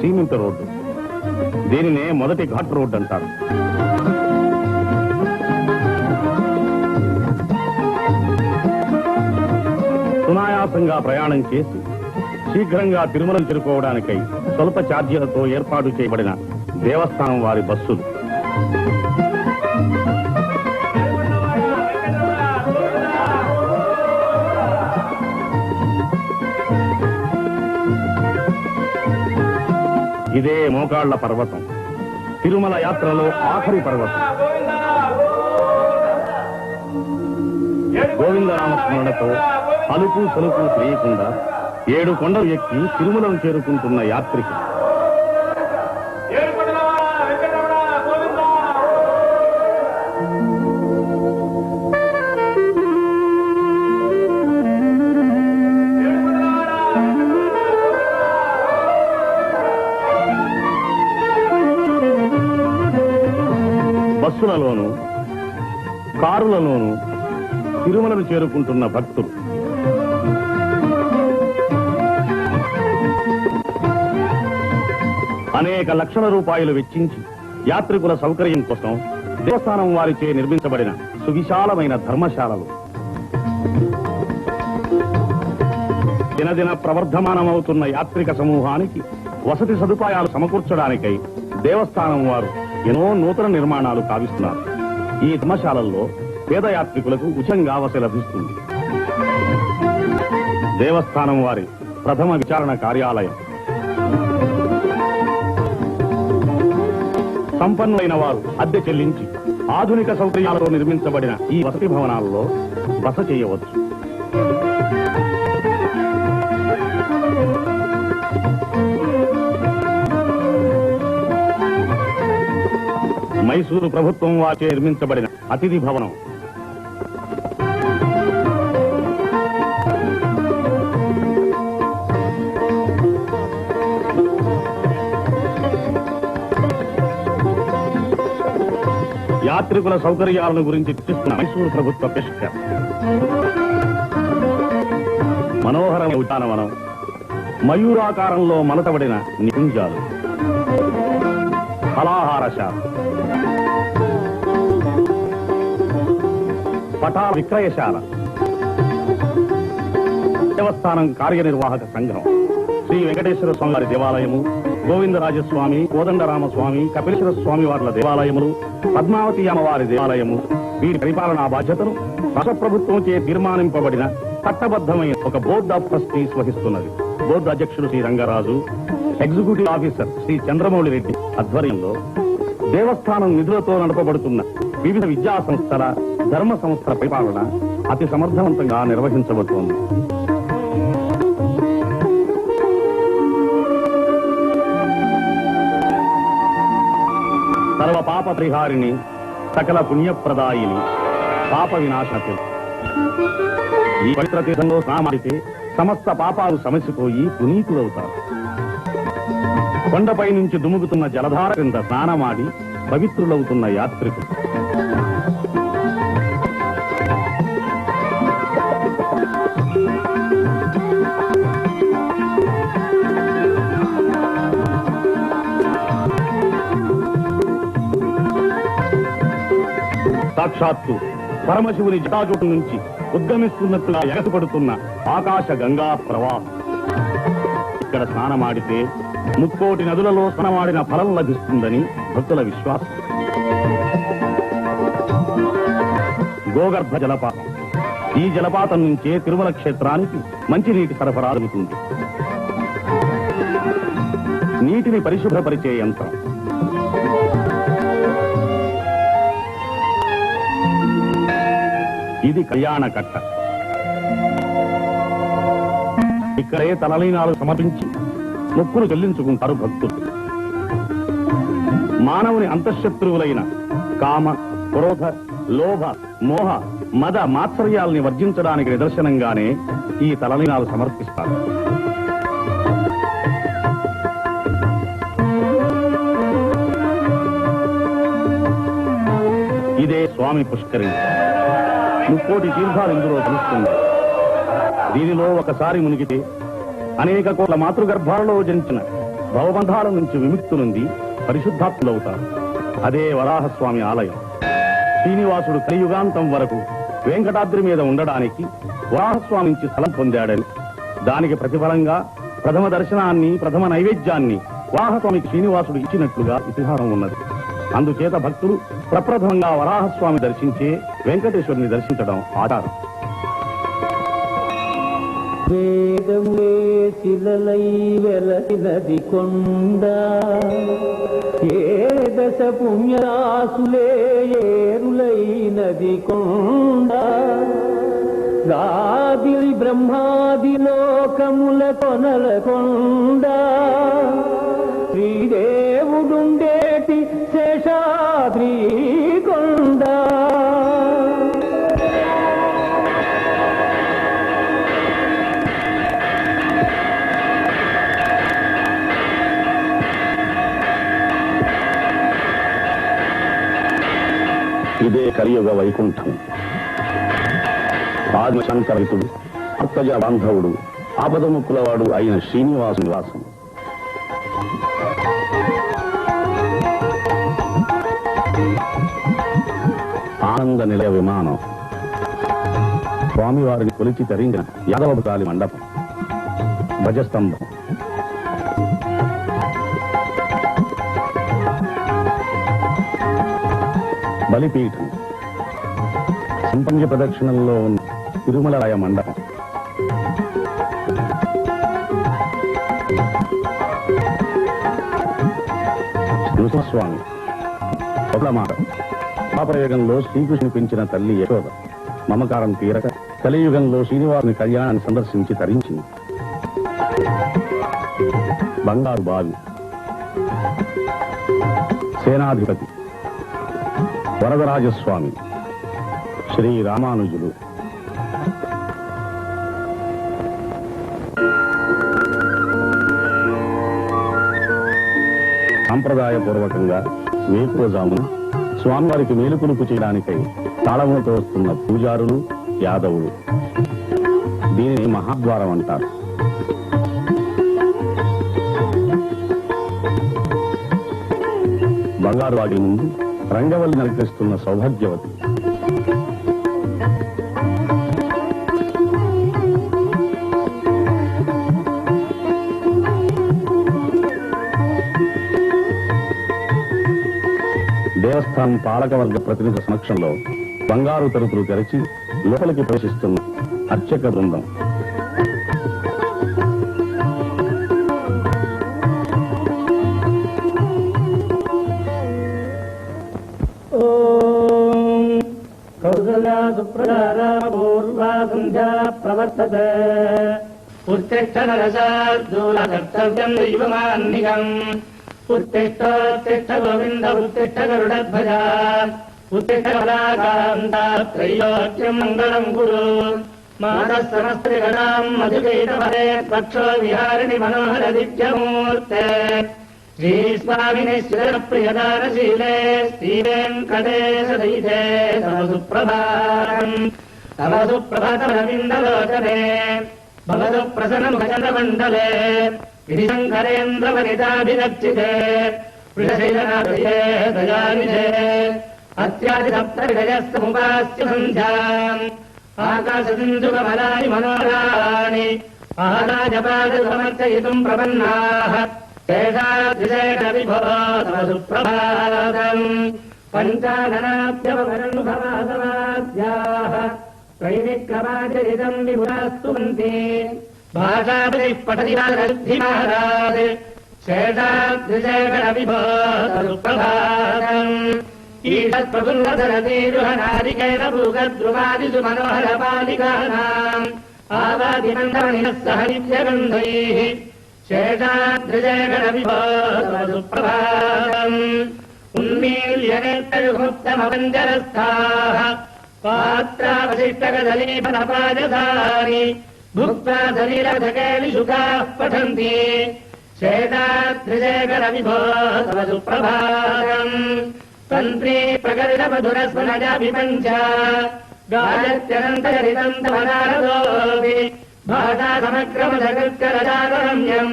Cement road. దీనినే మొదటి ghat road అంటారు. సునాయాసంగా ప్రయాణం చేసి శీఘ్రంగా తిరుమలను చేరుకోవడానికై స్వల్ప ఛార్జీలతో ఏర్పాటు చేయబడిన దేవస్థానం వారి బస్సులు. ఇదే మోకాళ్ల పర్వతం, తిరుమల యాత్రలో ఆఖరి పర్వతం. గోవిందనామస్మరణతో అలుపు సలుపు తెలియకుండా 7 కొండలు ఎక్కి తిరుమలను చేరుకుంటున్న యాత్రికులు. బస్సులలోనూ కారులలోనూ తిరుమలను చేరుకుంటున్న భక్తులు. అనేక లక్షల రూపాయలు వెచ్చించి యాత్రికుల సౌకర్యం కోసం దేవస్థానం వారిచే నిర్మించబడిన సువిశాలమైన ధర్మశాలలు. దినదిన ప్రవర్ధమానమవుతున్న యాత్రిక సమూహానికి వసతి సదుపాయాలు సమకూర్చడానికై దేవస్థానం వారు ఎన్నో నూతన నిర్మాణాలు కావిస్తున్నారు. ఈ ధర్మశాలల్లో పేద యాత్రికులకు ఉచితంగా వసతి లభిస్తుంది. దేవస్థానం వారి ప్రథమ విచారణ కార్యాలయం. సంపన్నులైన వారు అద్దె చెల్లించి ఆధునిక సౌకర్యాలతో నిర్మించబడిన ఈ వసతి భవనాల్లో బస చేయవచ్చు. మైసూరు ప్రభుత్వం వాచే నిర్మించబడిన అతిథి భవనం. యాత్రికుల సౌకర్యాలను గురించి చర్చిస్తున్న మైసూరు ప్రభుత్వ పెష్కర్. మనోహరమైన ఉద్యానవనం, మయూరాకారంలో మలతబడిన నికుంజాలు, ఫలాహారశాల, పటా విక్రయశాల, దేవస్థానం కార్యనిర్వాహక సంఘం, శ్రీ వెంకటేశ్వర స్వామి వారి దేవాలయము, గోవిందరాజస్వామి, కోదండరామస్వామి, కపిలేశ్వర స్వామి వార్ల దేవాలయములు, పద్మావతి అమ్మవారి దేవాలయము, వీరి పరిపాలనా బాధ్యతను రాష్ట్ర ప్రభుత్వంచే తీర్మానింపబడిన చట్టబద్ధమైన ఒక బోర్డ్ ఆఫ్ ట్రస్టీస్ వహిస్తున్నది. బోర్డు అధ్యక్షుడు శ్రీ రంగరాజు, ఎగ్జిక్యూటివ్ ఆఫీసర్ శ్రీ చంద్రమౌళి రెడ్డి ఆధ్వర్యంలో దేవస్థానం నిధులతో నడపబడుతున్న వివిధ విద్యా సంస్థల, ధర్మ సంస్థల పరిపాలన అతి సమర్థవంతంగా నిర్వహించబడుతోంది. సర్వ పాప పరిహారిణి, సకల పుణ్యప్రదాయిని, పాప వినాశనతి. ఈ పవిత్ర తీర్థంలో స్నానమాడితే సమస్త పాపాలు సమసిపోయి పునీతులవుతారు. కొండపై నుంచి దుముగుతున్న జలధార క్రింద స్నానమాడి పవిత్రులవుతున్న యాత్రికులు. సాక్షాత్తు పరమశివుని జటాజూటం నుంచి ఉద్గమిస్తున్నట్టుగా ఎగసిపడుతున్న ఆకాశ గంగా ప్రవాహం. ఇక్కడ స్నానమాడితే 30 నదులలో స్నానమాడిన ఫలం లభిస్తుందని భక్తుల విశ్వాసం. గోగర్భ జలపాతం. ఈ జలపాతం నుంచే తిరుమల క్షేత్రానికి మంచినీటి సరఫరా జరుగుతుంది. నీటిని పరిశుభ్రపరిచే యంత్రం. ఇది కళ్యాణ కట్ట. ఇక్కడే తలలీనాలు సమర్పించి మొక్కులు చెల్లించుకుంటారు భక్తులు. మానవుని అంతఃశత్రువులైన కామ, క్రోధ, లోభ, మోహ, మద, మాత్సర్యాల్ని వర్జించడానికి నిదర్శనంగానే ఈ తలలీనాలు సమర్పిస్తారు. ఇదే స్వామి పుష్కరిణి. 30 తీర్థాలు ఇందులో తెలుస్తుంది. దీనిలో ఒకసారి మునిగితే అనేక కోట్ల మాతృగర్భాలలో జనించిన భవబంధాల నుంచి విముక్తి నుండి పరిశుద్ధాత్ములవుతారు. అదే వరాహస్వామి ఆలయం. శ్రీనివాసుడు కలియుగాంతం వరకు వెంకటాద్రి మీద ఉండడానికి వరాహస్వామి నుంచి స్థలం పొందాడని, దానికి ప్రతిఫలంగా ప్రథమ దర్శనాన్ని, ప్రథమ నైవేద్యాన్ని వరాహస్వామికి శ్రీనివాసుడు ఇచ్చినట్లుగా ఇతిహాసం ఉన్నది. అందుచేత భక్తులు ప్రప్రథమంగా వరాహస్వామి దర్శించే వెంకటేశ్వరుని దర్శించడం ఆచారం. వేదములే శిలలై వెలసినది కొండ, ఏ దశ పుణ్యరాసులే ఏరులైనది కొండ, గాదిలి బ్రహ్మాది లోకముల కొనల కొండ, శ్రీదేవుడుండేటి శేషాద్రి కొండ. ఇదే కలియుగ వైకుంఠం. ఆదిశంకరితుడు, అత్తజ బాంధవుడు, ఆపదముక్కులవాడు అయిన శ్రీనివాసు నివాసం. ఆనంద నిలయ విమానం, స్వామివారిని కొలిచి తరించిన యాదవకాలి మండపం, ధ్వజస్తంభం, బలిపీఠం, సంపంజ ప్రదక్షిణంలో ఉన్న తిరుమలరాయ మండపం, నృసింహస్వామి, ఒకలమాట, పాపరయుగంలో శ్రీకృష్ణుని పెంచిన తల్లి యశోద మమకారం తీరక కలియుగంలో శ్రీనివాసుని కళ్యాణాన్ని సందర్శించి తరించింది. బంగారు బావి, సేనాధిపతి వరదరాజస్వామి, శ్రీ రామానుజులు, సాంప్రదాయపూర్వకంగా వేకువజామున స్వామివారికి మేలుకొలుపు చేయడానికై తాళములతో వస్తున్న పూజారులు, యాదవులు. దీనిని మహాద్వారం అంటారు. బంగారు వాటి ముందు రంగవల్లి నరికిస్తున్న సౌభాగ్యవతి. దేవస్థానం పాలకవర్గ ప్రతినిధి సమక్షంలో బంగారు తలుపులు తెరచి లోపలికి ప్రవేశిస్తున్న అర్చక బృందం. ప్రవర్తతే ఉత్తిష్ట నరసార్దూలకర్తవ్యం దైవమాన్నికం. ఉత్తిష్ఠోత్తిష్ఠ గోవింద ఉత్తిష్ఠ గరుడధ్వజ ఉత్తిష్ఠ కళాకాంత త్రైలోక్యం మంగళం కురు. మాతః సమస్త్రిగణాం మధుకైటవరే పక్షో విహారిణి మనోహర దివ్యమూర్తే. శ్రీస్వామిని ప్రియదానశీలే శ్రీవేంకటేశ దయితే తమ సుప్రభాతం. తమ సుప్రభాతమరవిందలోచనే భవతు ప్రసన్నముఖచంద్రమండలే గిరిశంకరేంద్రవనితాభిరక్షితే. వృషశైలనాథయే దయానిధే అత్యాదిసప్తవిడయస్తముపాస్య సంధ్యాం. ఆకాశసింధుకమలాని మనోహరాణి మహారాజపాదసమర్చయితుం ప్రపన్నాః. శేషాద్రిశేఖర విభో తమ సుప్రభాతం. పంచాననాభ్యవరణుభవాసవాద్యాః త్రైవిక్రమాచరితం విభురాస్తువంతి. భాషాపతిః పఠతి రాజసిద్ధి మహారాజ్. శేషాద్రిశేఖర విభో తమ సుప్రభాతం. ఈషత్ప్రఫుల్లధరతీరుహనారికేణ భూగద్రువాదిషు మనోహర బాలికానాం ఆవాదిమందమనినః సహ దివ్యగంధైః. శేషాద్రిశేఖర విభో తమ సుప్రభాతం. ఉన్మీల్యనేత్తయుక్తమవంజరస్థాః పాత్రావశిష్టకదలీఫలపాదధారి భుక్త్వా సలీలధకేళిషుకాః పఠन्ति. శేషాద్రిశేఖర విభో తమ సుప్రభాతం. తంత్రీ ప్రకటితమధురస్వనజాభిపంచ గాయత్యనంతచరితం తవ నారదోऽపి భాషా సమక్రమధకృత్కరచారమ్యం.